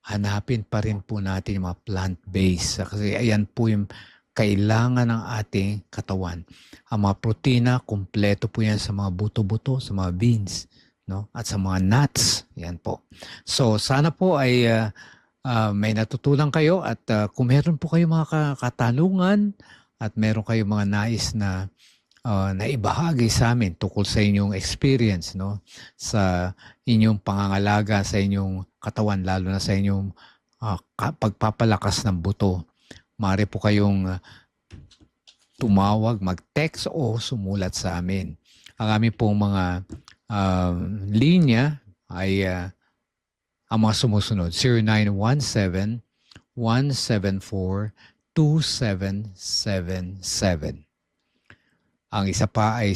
Hanapin pa rin po natin yung mga plant-based. Kasi ayan po yung kailangan ng ating katawan. Ang mga protina, kumpleto po yan sa mga buto-buto, sa mga beans, no? At sa mga nuts. Yan po. So, sana po ay may natutunan kayo at kung meron po kayo mga katanungan at meron kayo mga nais na naibahagi sa amin tungkol sa inyong experience, no? Sa inyong pangangalaga, sa inyong katawan, lalo na sa inyong pagpapalakas ng buto. Maaari po kayong tumawag, mag-text o sumulat sa amin. Ang aming pong mga linya ay ang mga sumusunod, 0917-174-2777. Ang isa pa ay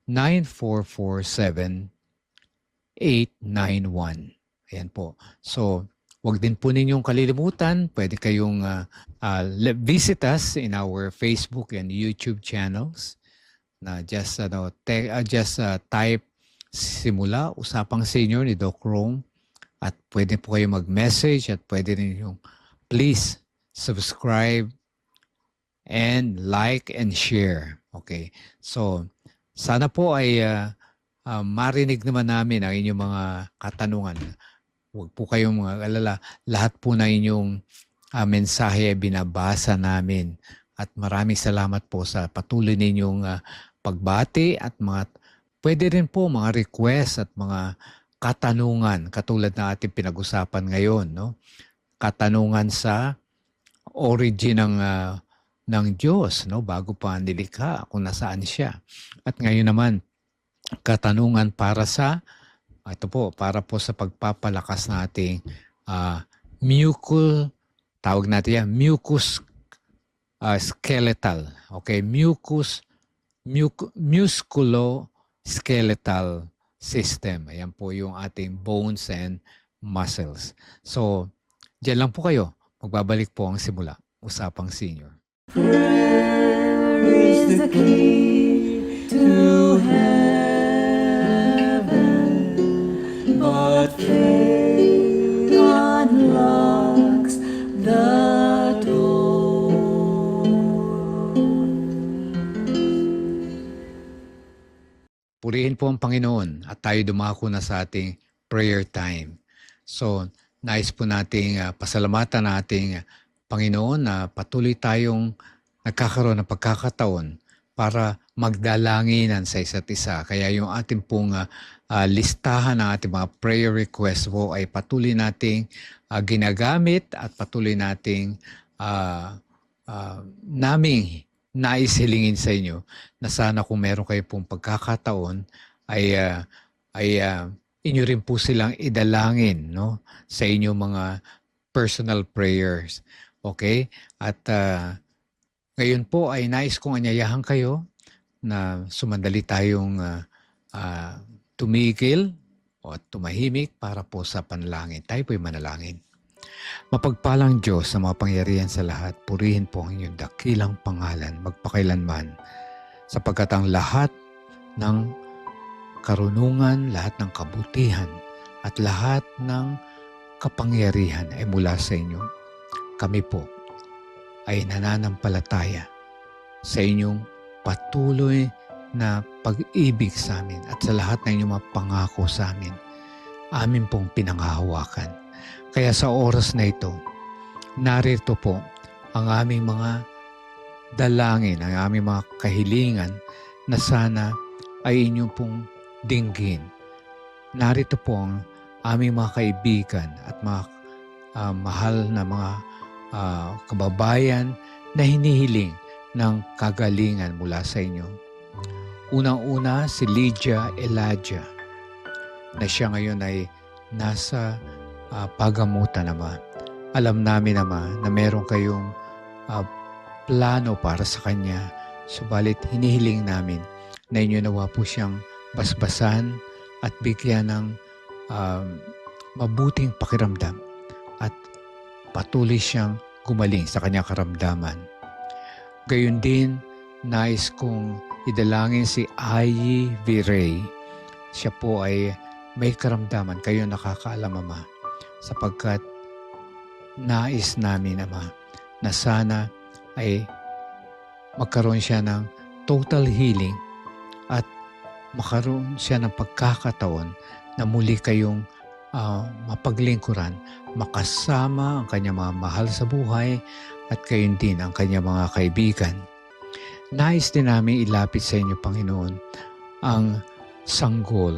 0918-9447-891. Ayan po. So, wag din po ninyong kalilimutan. Pwede kayong visit us in our Facebook and YouTube channels. Na just type Simula, Usapang Senior ni Doc Rome. At pwede po kayo mag-message at pwede rin yung please subscribe and like and share. Okay. So, sana po ay marinig naman namin ang inyong mga katanungan. Huwag po kayong mag-alala. Lahat po na inyong mensahe ay binabasa namin. At maraming salamat po sa patuloy ninyong pagbati at pwede rin po mga request at mga katanungan katulad na ating pinag-usapan ngayon. No? Katanungan sa origin ng Diyos, no? Bago pa nilikha kung nasaan siya. At ngayon naman, katanungan para sa pagpapalakas nating tawag natin yan, mucus skeletal. Okay, musculoskeletal system. Ayan po yung ating bones and muscles. So, diyan lang po kayo. Magbabalik po ang simula. Usapang Senior. Prayer is the key to heaven, but faith unlocks the door. Purihin po ang Panginoon at tayo dumako na sa ating prayer time. So, nais po nating pasalamatan nating Panginoon na patuloy tayong nagkakaroon ng pagkakataon para magdalanginan sa isa't isa. Kaya yung ating pong listahan ng ating mga prayer requests po ay patuloy nating ginagamit at patuloy nating naming naisilingin sa inyo na sana kung meron kayo pong pagkakataon ay inyo rin po silang idalangin, no, sa inyong mga personal prayers. Okay? At ngayon po ay nais kong anyayahan kayo na sumandali tayong tumigil o tumahimik para po sa panalangin. Tayo po'y manalangin. Mapagpalang Diyos na mapangyarihan sa lahat, purihin po ang inyong dakilang pangalan magpakailanman, sapagkat ang lahat ng karunungan, lahat ng kabutihan, at lahat ng kapangyarihan ay mula sa inyo. Kami po ay nananampalataya sa inyong patuloy na pag-ibig sa amin at sa lahat ng inyong mga pangako sa amin. Amin pong pinanghahawakan. Kaya sa oras na ito, narito po ang aming mga dalangin, ang aming mga kahilingan na sana ay inyong pong dinggin. Narito po ang aming mga kaibigan at mga mahal na mga kababayan na hinihiling ng kagalingan mula sa inyo. Unang-una si Lydia Elijah na siya ngayon ay nasa pagamutan, Ama. Alam namin, Ama, na meron kayong plano para sa kanya. Subalit hinihiling namin na inyo nawa po siyang basbasan at bigyan ng mabuting pakiramdam at patuloy siyang gumaling sa kanyang karamdaman. Gayon din, nais kong idalangin si Ayi Virey. Siya po ay may karamdaman, kayo nakakaalam, Ama, sapagkat nais namin, Ama, na sana ay magkaroon siya ng total healing at magkaroon siya ng pagkakataon na muli kayong mapaglingkuran, makasama ang kanyang mga mahal sa buhay at gayon din ang kanyang mga kaibigan. Nais din namin ilapit sa inyo, Panginoon, ang sanggol,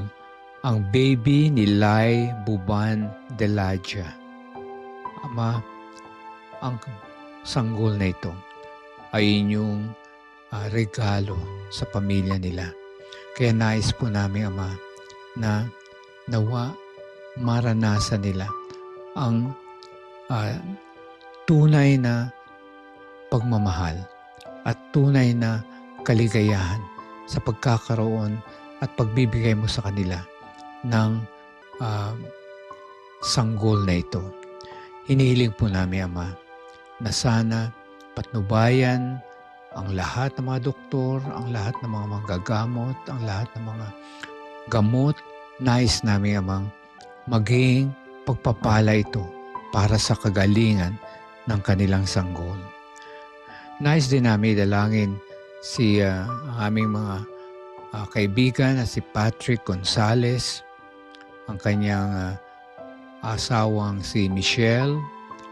ang baby ni Lai Buban Delaja. Ama, ang sanggol na ito ay inyong regalo sa pamilya nila. Kaya nais po namin, Ama, na nawa maranasan nila ang tunay na pagmamahal at tunay na kaligayahan sa pagkakaroon at pagbibigay mo sa kanila ng sanggol na ito. Hinihiling po namin, Ama, na sana patnubayan ang lahat ng mga doktor, ang lahat ng mga manggagamot, ang lahat ng mga gamot. Nais namin, Amang, maging pagpapala ito para sa kagalingan ng kanilang sanggol. Nais din namin dalangin si aming mga kaibigan na si Patrick Gonzales, ang kanyang asawang si Michelle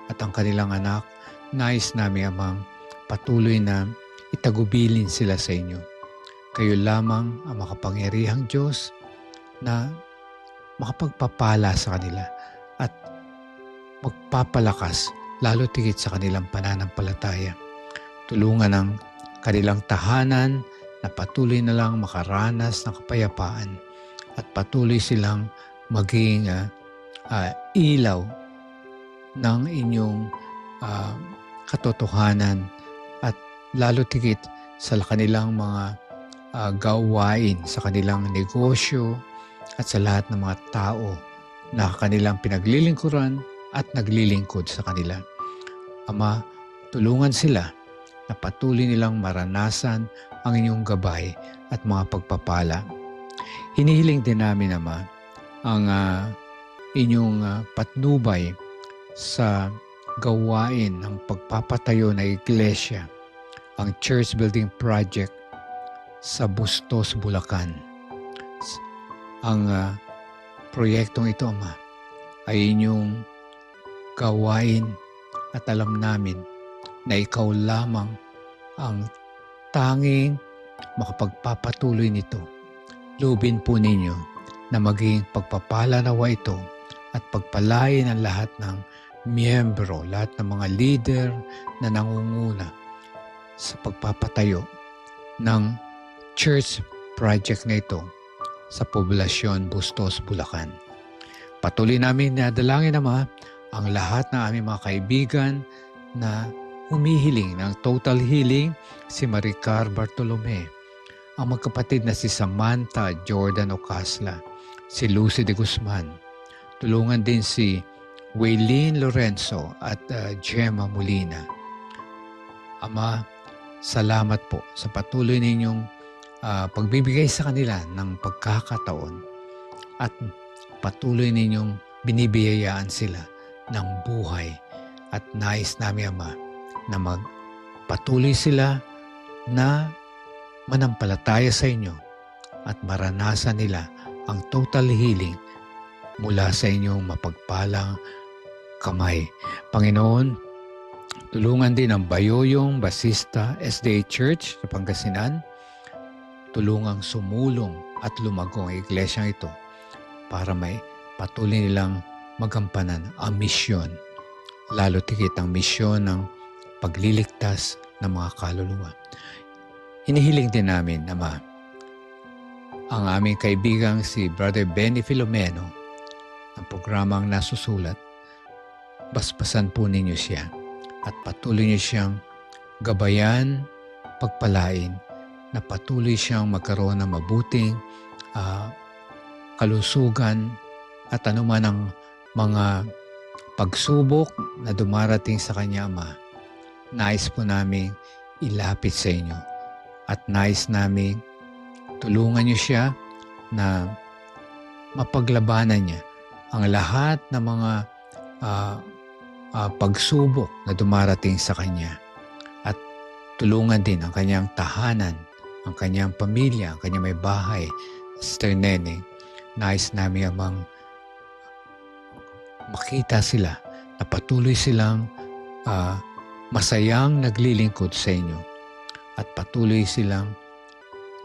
at ang kanilang anak. Nais namin, Amang, patuloy na itagubilin sila sa inyo. Kayo lamang ang makapangyarihang Diyos na makapagpapala sa kanila at magpapalakas lalo tigit sa kanilang pananampalataya. Tulungan ang kanilang tahanan na patuloy na lang makaranas ng kapayapaan at patuloy silang maging ilaw ng inyong katotohanan at lalo tigit sa kanilang mga gawain, sa kanilang negosyo at sa lahat ng mga tao na kanilang pinaglilingkuran at naglilingkod sa kanila. Ama, tulungan sila na patuloy nilang maranasan ang inyong gabay at mga pagpapala. Hinihiling din namin, Ama, ang inyong patnubay sa gawain ng pagpapatayo na iglesia, ang church building project sa Bustos, Bulacan. Ang proyektong ito, Ama, ay inyong gawain at alam namin na ikaw lamang ang tanging makapagpapatuloy nito. Loobin po ninyo na maging pagpapala nawa ito at pagpalain ang lahat ng miyembro, lahat ng mga leader na nangunguna sa pagpapatayo ng church project na ito sa poblasyon Bustos, Bulacan. Patuloy namin na dalangin, Ama, ang lahat ng aming mga kaibigan na humihiling ng total healing, si Maricar Bartolome, ang magkapatid na si Samantha Jordan Ocasla, si Lucy de Guzman. Tulungan din si Waylene Lorenzo at Gemma Molina. Ama, salamat po sa patuloy ninyong pagbibigay sa kanila ng pagkakataon at patuloy ninyong binibiyayaan sila ng buhay at nais namin, Ama, na magpatuloy sila na manampalataya sa inyo at maranasan nila ang total healing mula sa inyong mapagpalang kamay. Panginoon, tulungan din ang Bayoyong Basista SDA Church sa Pangasinan. Tulungang sumulong at lumago ang iglesyang ito para may patuloy nilang magampanan ang misyon. Lalo tigit ang misyon ng pagliligtas ng mga kaluluwa. Hinihiling din namin, Ama, ang aming kaibigang si Brother Benny Filomeno ng programang Nasusulat. Basbasan po ninyo siya at patuloy niyo siyang gabayan, pagpalain, na patuloy siyang magkaroon ng mabuting kalusugan at anuman ang mga pagsubok na dumarating sa kanya, Ama. Nais po namin ilapit sa inyo at nais namin tulungan niyo siya na mapaglabanan niya ang lahat ng mga pagsubok na dumarating sa kanya. At tulungan din ang kanyang tahanan, ang kanyang pamilya, ang kanyang may bahay, Sister Nene. Nais namin amang makita sila na patuloy silang masayang naglilingkod sa inyo at patuloy silang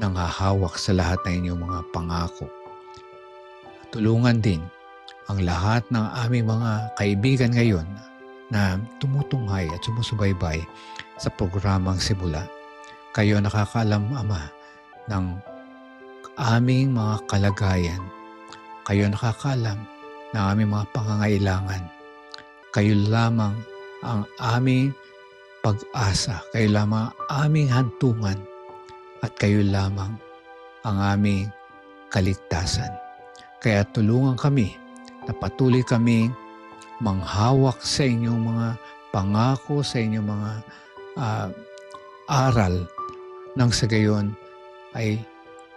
nanghahawak sa lahat ng inyong mga pangako. Tulungan din ang lahat ng aming mga kaibigan ngayon na tumutunghay at sumusubaybay sa programang Simula. Kayo nakakaalam, Ama, ng aming mga kalagayan. Kayo nakakaalam ng aming mga pangangailangan. Kayo lamang ang aming pag-asa. Kayo lamang ang aming hantungan. At kayo lamang ang aming kaligtasan. Kaya tulungan kami na patuloy kaming manghawak sa inyong mga pangako, sa inyong mga aral, nang sa gayon ay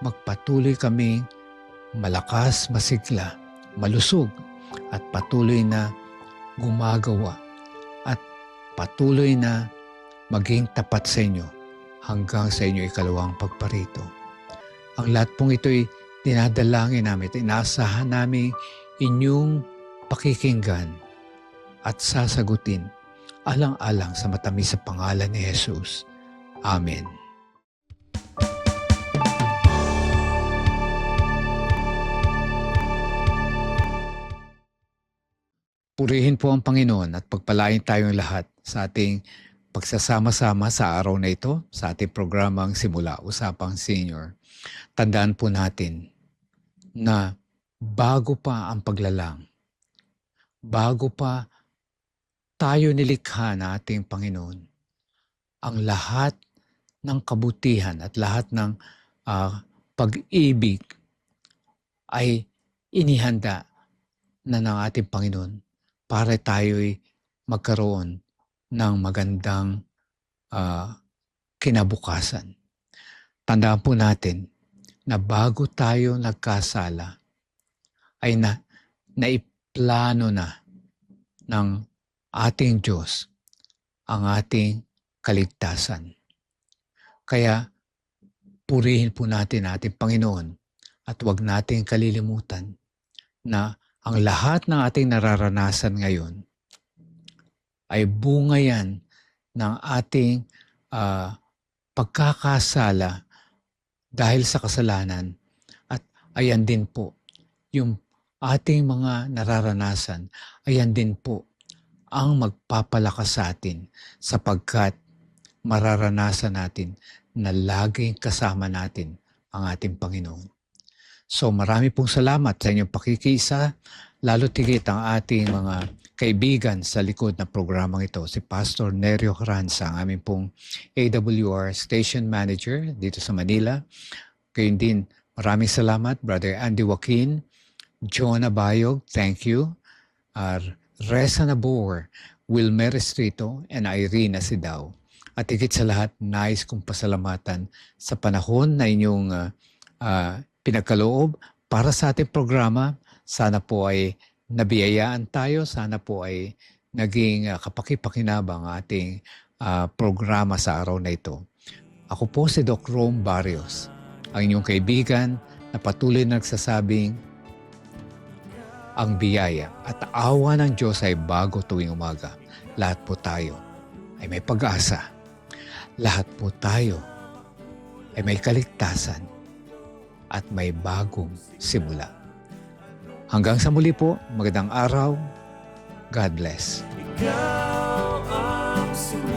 magpatuloy kaming malakas, masigla, malusog at patuloy na gumagawa at patuloy na maging tapat sa inyo hanggang sa inyo ikalawang pagparito. Ang lahat pong ito'y dinadalangin namin at inaasahan namin inyong pakikinggan at sasagutin alang-alang sa matamis sa pangalan ni Jesus. Amen. Purihin po ang Panginoon at pagpalain tayong lahat sa ating pagsasama-sama sa araw na ito, sa ating programang Simula, Usapang Senior. Tandaan po natin na bago pa ang paglalang, bago pa tayo nilikha na ating Panginoon, ang lahat ng kabutihan at lahat ng pag-ibig ay inihanda na ng ating Panginoon para tayo'y magkaroon ng magandang kinabukasan. Tandaan po natin na bago tayo nagkasala ay naiplano na ng ating Diyos ang ating kaligtasan. Kaya purihin po natin ating Panginoon at huwag nating kalilimutan na ang lahat ng ating nararanasan ngayon ay bunga yan ng ating pagkakasala dahil sa kasalanan. At ayan din po, yung ating mga nararanasan, ayan din po ang magpapalakas sa atin sapagkat mararanasan natin na laging kasama natin ang ating Panginoon. So marami pong salamat sa inyong pakikiisa, lalo tigit ang ating mga kaibigan sa likod na programang ito, si Pastor Nerio Carranza, ang aming pong AWR Station Manager dito sa Manila. Gayun din, maraming salamat, Brother Andy Joaquin, Jonah Bayog, thank you. Reza Nabor, Wilmer Estrito, and Irene Asidao. At higit sa lahat, nais kong pasalamatan sa panahon na inyong pinagkaloob para sa ating programa. Sana po ay nabiyayaan tayo. Sana po ay naging kapakipakinabang ang ating programa sa araw na ito. Ako po si Doc Rome Barrios, ang inyong kaibigan na patuloy nagsasabing ang biyaya at awa ng Diyos ay bago tuwing umaga. Lahat po tayo ay may pag-asa. Lahat po tayo ay may kaligtasan at may bagong simula. Hanggang sa muli po, magandang araw. God bless. Ikaw ang simula.